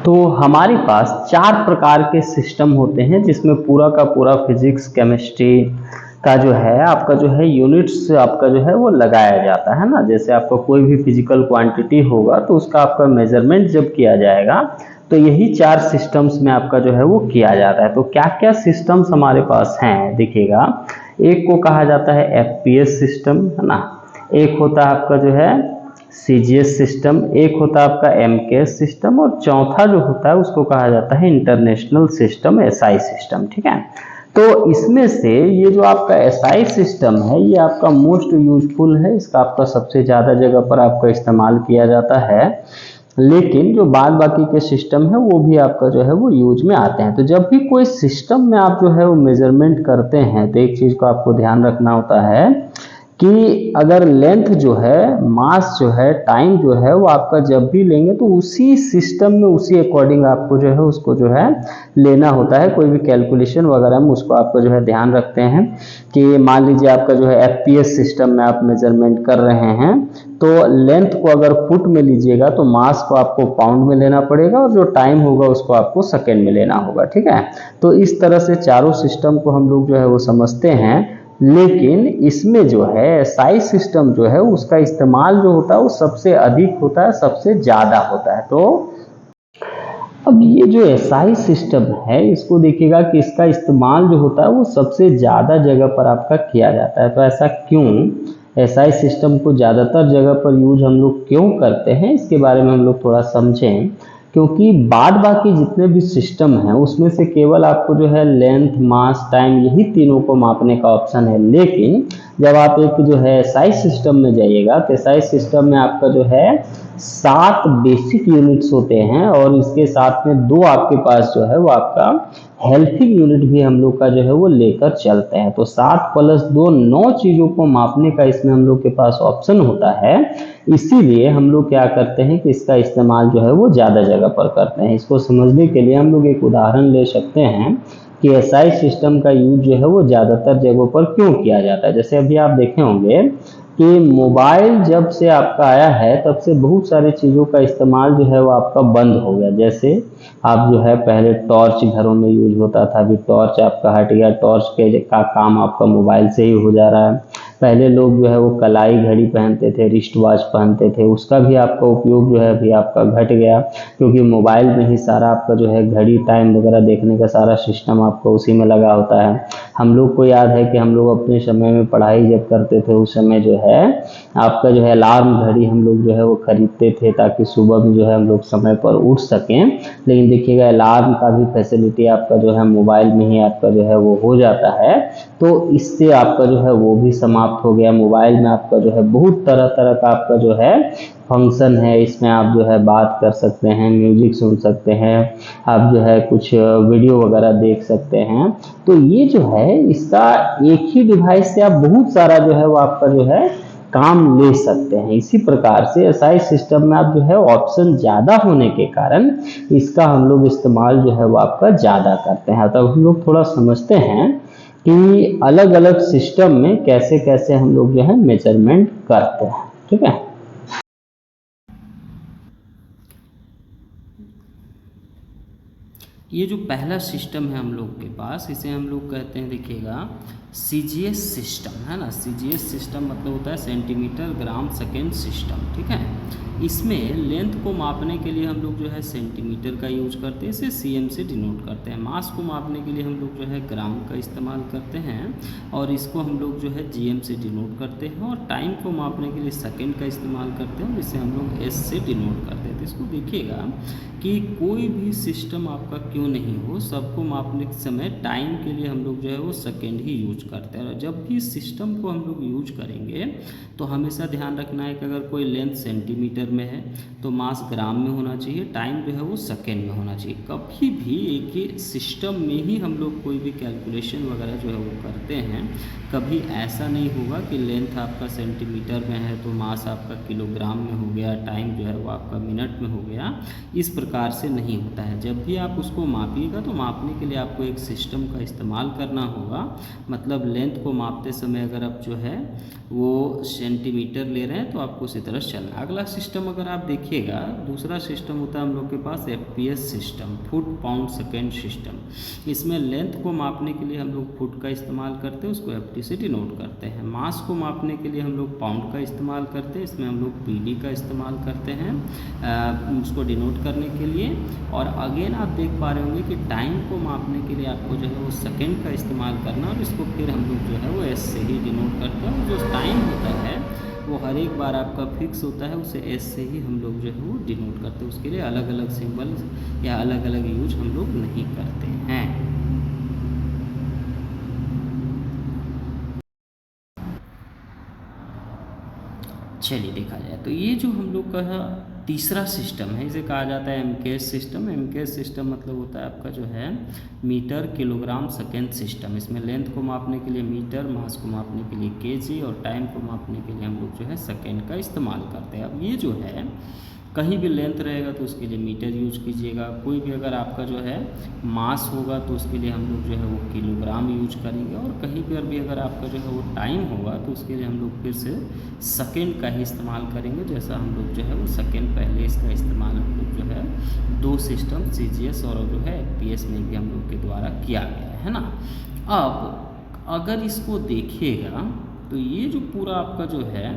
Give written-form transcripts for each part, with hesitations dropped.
तो हमारे पास 4 प्रकार के सिस्टम होते हैं जिसमें पूरा का पूरा फिजिक्स केमिस्ट्री का जो है आपका जो है यूनिट्स आपका जो है वो लगाया जाता है ना। जैसे आपका कोई भी फिजिकल क्वांटिटी होगा तो उसका आपका मेजरमेंट जब किया जाएगा तो यही 4 सिस्टम्स में आपका जो है वो किया जाता है। तो क्या क्या सिस्टम्स हमारे पास हैं देखिएगा, एक को कहा जाता है एफपीएस सिस्टम है ना, एक होता है आपका जो है सीजीएस सिस्टम, एक होता है आपका एमकेएस सिस्टम और चौथा जो होता है उसको कहा जाता है इंटरनेशनल सिस्टम एसआई सिस्टम। ठीक है, तो इसमें से ये जो आपका एसआई सिस्टम है ये आपका मोस्ट यूजफुल है, इसका आपका सबसे ज़्यादा जगह पर आपका इस्तेमाल किया जाता है। लेकिन जो बाद बाकी के सिस्टम है वो भी आपका जो है वो यूज में आते हैं। तो जब भी कोई सिस्टम में आप जो है वो मेजरमेंट करते हैं तो एक चीज़ को आपको ध्यान रखना होता है कि अगर लेंथ जो है, मास जो है, टाइम जो है वो आपका जब भी लेंगे तो उसी सिस्टम में उसी अकॉर्डिंग आपको जो है उसको जो है लेना होता है। कोई भी कैलकुलेशन वगैरह में उसको आपको जो है ध्यान रखते हैं कि मान लीजिए आपका जो है एफपीएस सिस्टम में आप मेजरमेंट कर रहे हैं तो लेंथ को अगर फुट में लीजिएगा तो मास को आपको पाउंड में लेना पड़ेगा और जो टाइम होगा उसको आपको सेकेंड में लेना होगा। ठीक है, तो इस तरह से चारों सिस्टम को हम लोग जो है वो समझते हैं। लेकिन इसमें जो है एसआई सिस्टम जो है उसका इस्तेमाल जो होता है वो सबसे अधिक होता है, सबसे ज़्यादा होता है। तो अब ये जो एसआई सिस्टम है इसको देखिएगा कि इसका इस्तेमाल जो होता है वो सबसे ज़्यादा जगह पर आपका किया जाता है। तो ऐसा क्यों, एसआई सिस्टम को ज़्यादातर जगह पर यूज हम लोग क्यों करते हैं इसके बारे में हम लोग थोड़ा समझें। क्योंकि बाद बाकी जितने भी सिस्टम हैं उसमें से केवल आपको जो है लेंथ, मास, टाइम यही तीनों को मापने का ऑप्शन है। लेकिन जब आप एक जो है एसआई सिस्टम में जाइएगा तो एसआई सिस्टम में आपका जो है 7 बेसिक यूनिट्स होते हैं और इसके साथ में 2 आपके पास जो है वो आपका हेल्पिंग यूनिट भी हम लोग का जो है वो लेकर चलते हैं। तो 7 + 2 9 चीज़ों को मापने का इसमें हम लोग के पास ऑप्शन होता है। इसीलिए हम लोग क्या करते हैं कि इसका इस्तेमाल जो है वो ज़्यादा जगह पर करते हैं। इसको समझने के लिए हम लोग एक उदाहरण ले सकते हैं कि एसआई सिस्टम का यूज जो है वो ज़्यादातर जगहों पर क्यों किया जाता है। जैसे अभी आप देखे होंगे कि मोबाइल जब से आपका आया है तब से बहुत सारी चीज़ों का इस्तेमाल जो है वो आपका बंद हो गया। जैसे आप जो है पहले टॉर्च घरों में यूज होता था, अभी टॉर्च आपका हट गया, टॉर्च के का काम आपका मोबाइल से ही हो जा रहा है। पहले लोग जो है वो कलाई घड़ी पहनते थे, रिस्ट वॉच पहनते थे, उसका भी आपका उपयोग जो है अभी आपका घट गया क्योंकि मोबाइल में ही सारा आपका जो है घड़ी, टाइम वगैरह देखने का सारा सिस्टम आपका उसी में लगा होता है। हम लोग को याद है कि हम लोग अपने समय में पढ़ाई जब करते थे उस समय जो है आपका जो है अलार्म घड़ी हम लोग जो है वो खरीदते थे ताकि सुबह में जो है हम लोग समय पर उठ सकें। लेकिन देखिएगा अलार्म का भी फैसिलिटी आपका जो है मोबाइल में ही आपका जो है वो हो जाता है। तो इससे आपका जो है वो भी समाप्त हो गया। मोबाइल में आपका जो है बहुत तरह तरह का आपका जो है फंक्शन है, इसमें आप जो है बात कर सकते हैं, म्यूजिक सुन सकते हैं, आप जो है कुछ वीडियो वगैरह देख सकते हैं। तो ये जो है इसका एक ही डिवाइस से आप बहुत सारा जो है वो आपका जो है काम ले सकते हैं। इसी प्रकार से एसआई सिस्टम में आप जो है ऑप्शन ज़्यादा होने के कारण इसका हम लोग इस्तेमाल जो है वो आपका ज़्यादा करते हैं। तो हम लोग थोड़ा समझते हैं कि अलग अलग सिस्टम में कैसे कैसे हम लोग जो है मेजरमेंट करते हैं। ठीक है, ये जो पहला सिस्टम है हम लोग के पास इसे हम लोग कहते हैं, देखिएगा सीजीएस सिस्टम है ना। सीजीएस सिस्टम मतलब होता है सेंटीमीटर ग्राम सेकेंड सिस्टम। ठीक है, इसमें लेंथ को मापने के लिए हम लोग जो है सेंटीमीटर का यूज करते हैं, इसे सीएम से डिनोट करते हैं। मास को मापने के लिए हम लोग जो है ग्राम का इस्तेमाल करते हैं और इसको हम लोग जो है जीएम से डिनोट करते हैं। और टाइम को मापने के लिए सेकेंड का इस्तेमाल करते हैं, जिसे हम लोग एस से डिनोट करते हैं। तो इसको देखिएगा कि कोई भी सिस्टम आपका क्यों नहीं हो, सबको मापने के समय टाइम के लिए हम लोग जो है वो सेकेंड ही यूज करते हैं। और जब भी सिस्टम को हम लोग यूज करेंगे तो हमेशा ध्यान रखना है कि अगर कोई लेंथ सेंटीमीटर में है तो मास ग्राम में होना चाहिए, टाइम जो है वो सेकेंड में होना चाहिए। कभी भी एक ही सिस्टम में ही हम लोग कोई भी कैलकुलेशन वगैरह जो है वो करते हैं, कभी ऐसा नहीं होगा कि लेंथ आपका सेंटीमीटर में है तो मास आपका किलोग्राम में हो गया, टाइम जो है वो आपका मिनट में हो गया। इस प्रकार से नहीं होता है। जब भी आप उसको मापिएगा तो मापने के लिए आपको एक सिस्टम का इस्तेमाल करना होगा। मतलब लेंथ को मापते समय अगर आप जो है वो सेंटीमीटर ले रहे हैं तो आपको उसी तरह चलना। अगला सिस्टम अगर आप देखिएगा, दूसरा सिस्टम होता है हम लोग के पास FPS system, foot pound second system. इसमें लेंथ को मापने के लिए हम लोग फुट का इस्तेमाल करते हैं, उसको FT से डिनोट करते हैं। मास को मापने के लिए हम लोग पाउंड का इस्तेमाल करते हैं, इसमें हम लोग PD का इस्तेमाल करते हैं उसको डिनोट करने के लिए। और अगेन आप देख पा रहे होंगे कि टाइम को मापने के लिए आपको जो है वो सेकेंड का इस्तेमाल करना, और इसको फिर हम लोग जो है वो S से ही डिनोट करते हैं। जो टाइम होता है वो हर एक बार आपका फिक्स होता है, उसे S से ही हम लोग जो है वो डिनोट करते हैं। उसके लिए अलग अलग सिंबल या अलग अलग यूज हम लोग नहीं करते हैं। चलिए देखा जाए तो ये जो हम लोग का तीसरा सिस्टम है, इसे कहा जाता है MKS सिस्टम। MKS सिस्टम मतलब होता है आपका जो है मीटर किलोग्राम सेकेंड सिस्टम। इसमें लेंथ को मापने के लिए मीटर, मास को मापने के लिए kg और टाइम को मापने के लिए हम लोग जो है सेकेंड का इस्तेमाल करते हैं। अब ये जो है कहीं भी लेंथ रहेगा तो उसके लिए मीटर यूज कीजिएगा, कोई भी अगर आपका जो है मास होगा तो उसके लिए हम लोग जो है वो किलोग्राम यूज करेंगे, और कहीं पर भी अगर आपका जो है वो टाइम होगा तो उसके लिए हम लोग फिर से सेकेंड का ही इस्तेमाल करेंगे। जैसा हम लोग जो है वो सेकेंड पहले इसका इस्तेमाल हम लोग जो है दो सिस्टम CGS और जो है FPS में भी हम लोग के द्वारा किया गया है ना। अब अगर इसको देखिएगा तो ये जो पूरा आपका जो है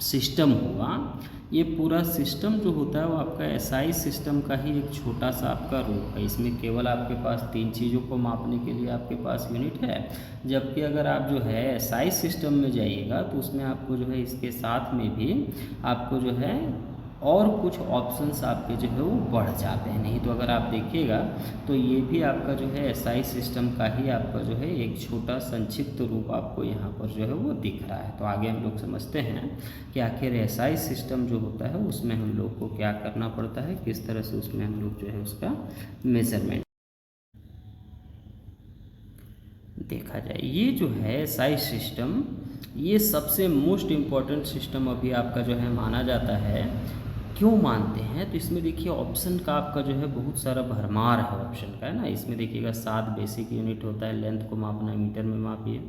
सिस्टम होगा, ये पूरा सिस्टम जो होता है वो आपका SI सिस्टम का ही एक छोटा सा आपका रूप है। इसमें केवल आपके पास 3 चीज़ों को मापने के लिए आपके पास यूनिट है, जबकि अगर आप जो है SI सिस्टम में जाइएगा तो उसमें आपको जो है इसके साथ में भी आपको जो है और कुछ ऑप्शंस आपके जो है वो बढ़ जाते हैं। नहीं तो अगर आप देखिएगा तो ये भी आपका जो है SI सिस्टम का ही आपका जो है एक छोटा संक्षिप्त रूप आपको यहाँ पर जो है वो दिख रहा है। तो आगे हम लोग समझते हैं कि आखिर SI सिस्टम जो होता है उसमें हम लोग को क्या करना पड़ता है, किस तरह से उसमें हम लोग जो है उसका मेजरमेंट देखा जाए। ये जो है SI सिस्टम, ये सबसे मोस्ट इम्पॉर्टेंट सिस्टम अभी आपका जो है माना जाता है। क्यों मानते हैं? तो इसमें देखिए ऑप्शन का आपका जो है बहुत सारा भरमार है ऑप्शन का, है ना। इसमें देखिएगा 7 बेसिक यूनिट होता है। लेंथ को मापना है मीटर में मापिए,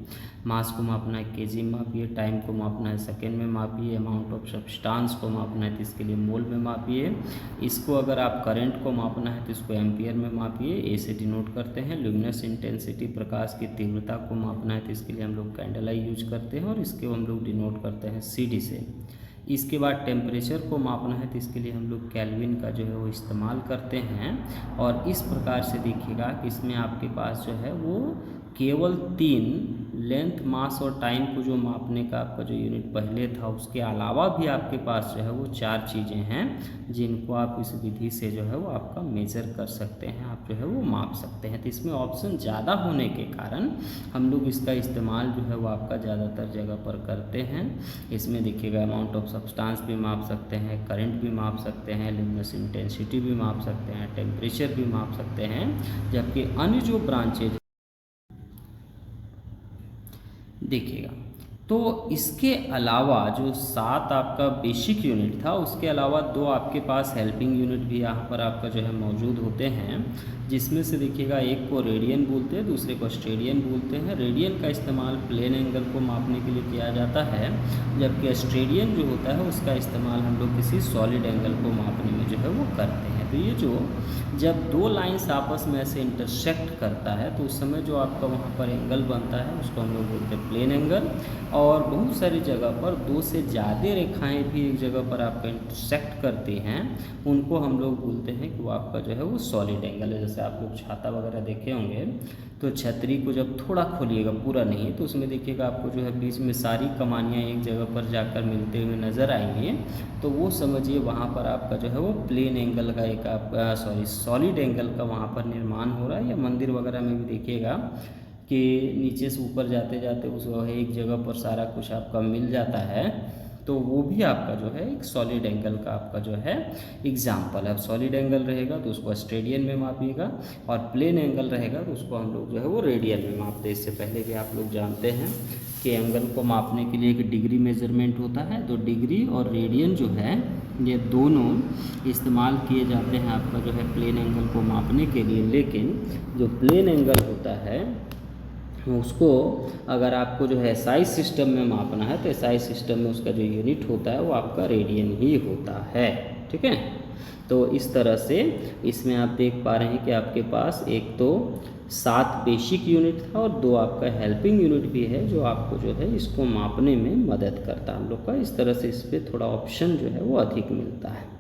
मास को मापना है kg में मापिए, टाइम को मापना है सेकेंड में मापिए, अमाउंट ऑफ सब्सटेंस को मापना है तो इसके लिए मोल में मापिए, इसको अगर आप करंट को मापना है तो इसको एम्पियर में मापिए, ए से डिनोट करते हैं। ल्यूमिनस इंटेंसिटी, प्रकाश की तीव्रता को मापना है तो इसके लिए हम लोग कैंडल आई यूज करते हैं और इसके हम लोग डिनोट करते हैं CD से। इसके बाद टेम्परेचर को मापना है तो इसके लिए हम लोग केल्विन का जो है वो इस्तेमाल करते हैं। और इस प्रकार से देखिएगा कि इसमें आपके पास जो है वो केवल 3 लेंथ, मास और टाइम को जो मापने का आपका जो यूनिट पहले था, उसके अलावा भी आपके पास जो है वो 4 चीज़ें हैं जिनको आप इस विधि से जो है वो आपका मेज़र कर सकते हैं, आप जो है वो माप सकते हैं। तो इसमें ऑप्शन ज़्यादा होने के कारण हम लोग इसका इस्तेमाल जो है वो आपका ज़्यादातर जगह पर करते हैं। इसमें देखिएगा अमाउंट ऑफ सब्सटेंस भी माप सकते हैं, करंट भी माप सकते हैं, ल्यूमिनस इंटेंसिटी भी माप सकते हैं, टेम्परेचर भी माप सकते हैं। जबकि अन्य जो ब्रांचेज देखिएगा तो इसके अलावा जो 7 आपका बेसिक यूनिट था, उसके अलावा 2 आपके पास हेल्पिंग यूनिट भी यहाँ पर आपका जो है मौजूद होते हैं, जिसमें से देखिएगा एक को रेडियन बोलते हैं, दूसरे को स्टेडियन बोलते हैं। रेडियन का इस्तेमाल प्लेन एंगल को मापने के लिए किया जाता है, जबकि स्टेडियन जो होता है उसका इस्तेमाल हम लोग किसी सॉलिड एंगल को मापने में जो है वो करते हैं। तो ये जो जब 2 लाइंस आपस में ऐसे इंटरसेक्ट करता है तो उस समय जो आपका वहाँ पर एंगल बनता है उसको हम लोग बोलते हैं प्लेन एंगल। और बहुत सारी जगह पर 2 से ज़्यादा रेखाएं भी एक जगह पर आपका इंटरसेक्ट करती हैं, उनको हम लोग बोलते हैं कि वो आपका जो है वो सॉलिड एंगल है। जैसे आप लोग छाता वगैरह देखे होंगे तो छतरी को जब थोड़ा खोलिएगा, पूरा नहीं, तो उसमें देखिएगा आपको जो है बीच में सारी कमानियाँ एक जगह पर जाकर मिलते हुए नज़र आएंगी, तो वो समझिए वहाँ पर आपका जो है वो प्लेन एंगल का एक आपका सॉलिड एंगल का वहाँ पर निर्माण हो रहा है। या मंदिर वगैरह में भी देखिएगा कि नीचे से ऊपर जाते जाते उस एक जगह पर सारा कुछ आपका मिल जाता है, तो वो भी आपका जो है एक सॉलिड एंगल का आपका जो है एग्जाम्पल है। अब सॉलिड एंगल रहेगा तो उसको स्टेडियन में मापिएगा, और प्लेन एंगल रहेगा तो उसको हम लोग जो है वो रेडियन में मापते हैं। इससे पहले भी आप लोग जानते हैं के एंगल को मापने के लिए एक डिग्री मेजरमेंट होता है। तो डिग्री और रेडियन जो है ये दोनों इस्तेमाल किए जाते हैं आपका जो है प्लेन एंगल को मापने के लिए। लेकिन जो प्लेन एंगल होता है उसको अगर आपको जो है SI सिस्टम में मापना है तो SI सिस्टम में उसका जो यूनिट होता है वो आपका रेडियन ही होता है। ठीक है, तो इस तरह से इसमें आप देख पा रहे हैं कि आपके पास एक तो 7 बेसिक यूनिट था और 2 आपका हेल्पिंग यूनिट भी है जो आपको जो है इसको मापने में मदद करता है हम लोग का। इस तरह से इस पर थोड़ा ऑप्शन जो है वो अधिक मिलता है।